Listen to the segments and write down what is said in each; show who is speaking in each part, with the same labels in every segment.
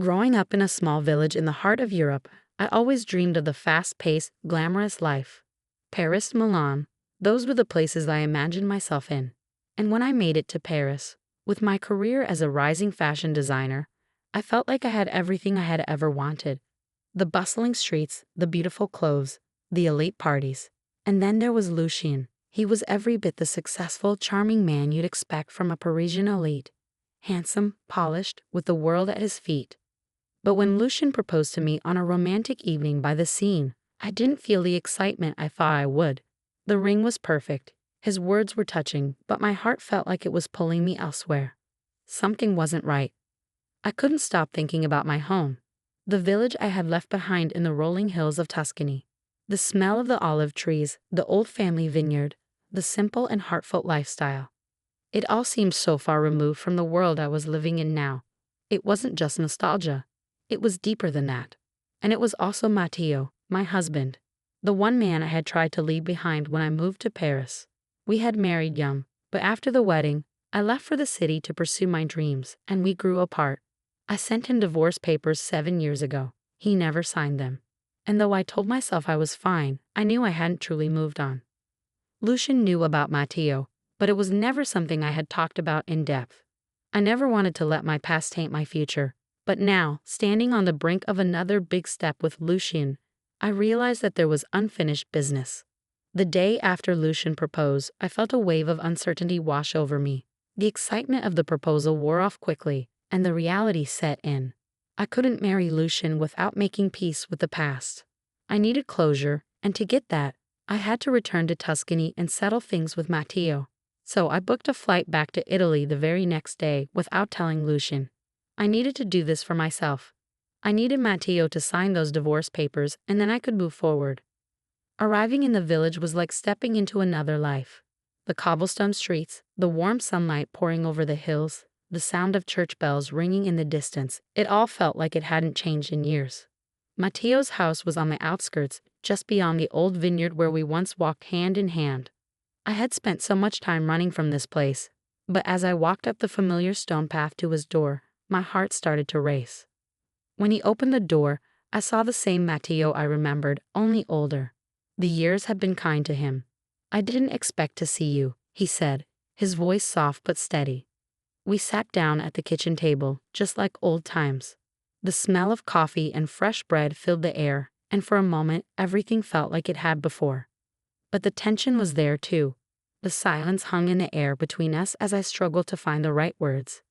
Speaker 1: Growing up in a small village in the heart of Europe, I always dreamed of the fast-paced, glamorous life. Paris, Milan, those were the places I imagined myself in. And when I made it to Paris, with my career as a rising fashion designer, I felt like I had everything I had ever wanted. The bustling streets, the beautiful clothes, the elite parties. And then there was Lucien. He was every bit the successful, charming man you'd expect from a Parisian elite. Handsome, polished, with the world at his feet. But when Lucien proposed to me on a romantic evening by the Seine, I didn't feel the excitement I thought I would. The ring was perfect, his words were touching, but my heart felt like it was pulling me elsewhere. Something wasn't right. I couldn't stop thinking about my home, the village I had left behind in the rolling hills of Tuscany. The smell of the olive trees, the old family vineyard, the simple and heartfelt lifestyle. It all seemed so far removed from the world I was living in now. It wasn't just nostalgia. It was deeper than that. And it was also Matteo, my husband, the one man I had tried to leave behind when I moved to Paris. We had married young, but after the wedding, I left for the city to pursue my dreams, and we grew apart. I sent him divorce papers 7 years ago. He never signed them. And though I told myself I was fine, I knew I hadn't truly moved on. Lucien knew about Matteo, but it was never something I had talked about in depth. I never wanted to let my past taint my future. But now, standing on the brink of another big step with Lucien, I realized that there was unfinished business. The day after Lucien proposed, I felt a wave of uncertainty wash over me. The excitement of the proposal wore off quickly, and the reality set in. I couldn't marry Lucien without making peace with the past. I needed closure, and to get that, I had to return to Tuscany and settle things with Matteo. So I booked a flight back to Italy the very next day without telling Lucien. I needed to do this for myself. I needed Matteo to sign those divorce papers, and then I could move forward. Arriving in the village was like stepping into another life. The cobblestone streets, the warm sunlight pouring over the hills, the sound of church bells ringing in the distance, it all felt like it hadn't changed in years. Matteo's house was on the outskirts, just beyond the old vineyard where we once walked hand in hand. I had spent so much time running from this place, but as I walked up the familiar stone path to his door, my heart started to race. When he opened the door, I saw the same Matteo I remembered, only older. The years had been kind to him. "I didn't expect to see you," he said, his voice soft but steady. We sat down at the kitchen table, just like old times. The smell of coffee and fresh bread filled the air, and for a moment everything felt like it had before. But the tension was there too. The silence hung in the air between us as I struggled to find the right words.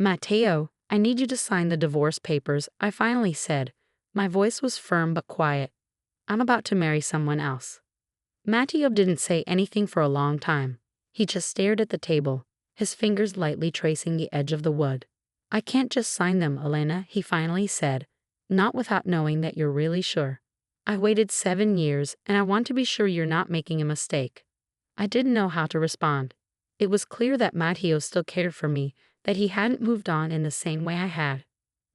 Speaker 1: "Matteo, I need you to sign the divorce papers," I finally said. My voice was firm but quiet. "I'm about to marry someone else." Matteo didn't say anything for a long time. He just stared at the table, his fingers lightly tracing the edge of the wood. "I can't just sign them, Elena," he finally said, "not without knowing that you're really sure. I waited 7 years, and I want to be sure you're not making a mistake." I didn't know how to respond. It was clear that Matteo still cared for me, that he hadn't moved on in the same way I had.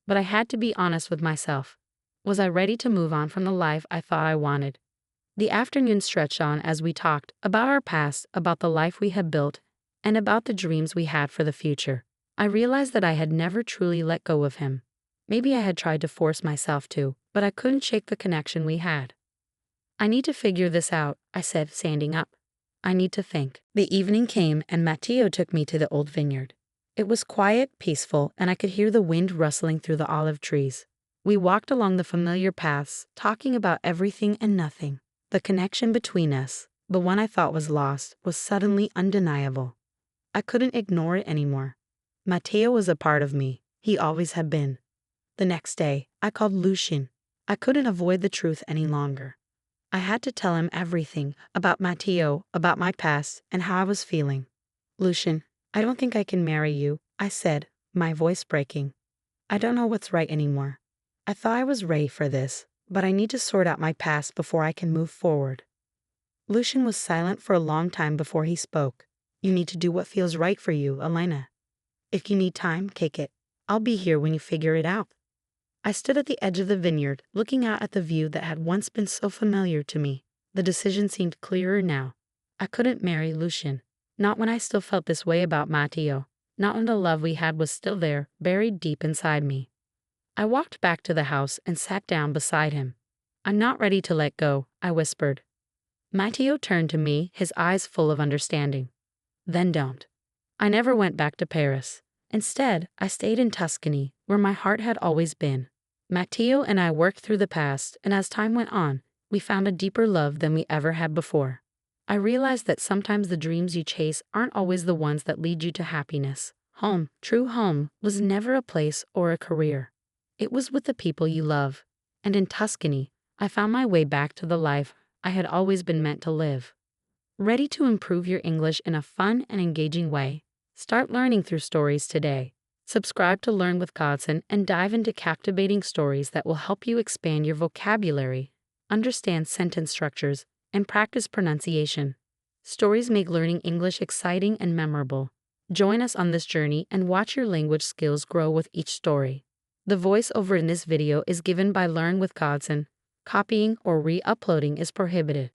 Speaker 1: But I had to be honest with myself. Was I ready to move on from the life I thought I wanted? The afternoon stretched on as we talked about our past, about the life we had built, and about the dreams we had for the future. I realized that I had never truly let go of him. Maybe I had tried to force myself to, but I couldn't shake the connection we had. "I need to figure this out," I said, standing up. "I need to think." The evening came, and Matteo took me to the old vineyard. It was quiet, peaceful, and I could hear the wind rustling through the olive trees. We walked along the familiar paths, talking about everything and nothing. The connection between us, the one I thought was lost, was suddenly undeniable. I couldn't ignore it anymore. Matteo was a part of me. He always had been. The next day, I called Lucien. I couldn't avoid the truth any longer. I had to tell him everything about Matteo, about my past, and how I was feeling. "Lucien, I don't think I can marry you," I said, my voice breaking. "I don't know what's right anymore. I thought I was ready for this, but I need to sort out my past before I can move forward." Lucien was silent for a long time before he spoke. "You need to do what feels right for you, Elena. If you need time, take it. I'll be here when you figure it out." I stood at the edge of the vineyard, looking out at the view that had once been so familiar to me. The decision seemed clearer now. I couldn't marry Lucien. Not when I still felt this way about Matteo. Not when the love we had was still there, buried deep inside me. I walked back to the house and sat down beside him. "I'm not ready to let go," I whispered. Matteo turned to me, his eyes full of understanding. "Then don't." I never went back to Paris. Instead, I stayed in Tuscany, where my heart had always been. Matteo and I worked through the past, and as time went on, we found a deeper love than we ever had before. I realized that sometimes the dreams you chase aren't always the ones that lead you to happiness. Home, true home, was never a place or a career. It was with the people you love. And in Tuscany, I found my way back to the life I had always been meant to live. Ready to improve your English in a fun and engaging way? Start learning through stories today. Subscribe to Learn with Godson and dive into captivating stories that will help you expand your vocabulary, understand sentence structures, and practice pronunciation. Stories make learning English exciting and memorable. Join us on this journey and watch your language skills grow with each story. The voiceover in this video is given by Learn with Godson. Copying or re-uploading is prohibited.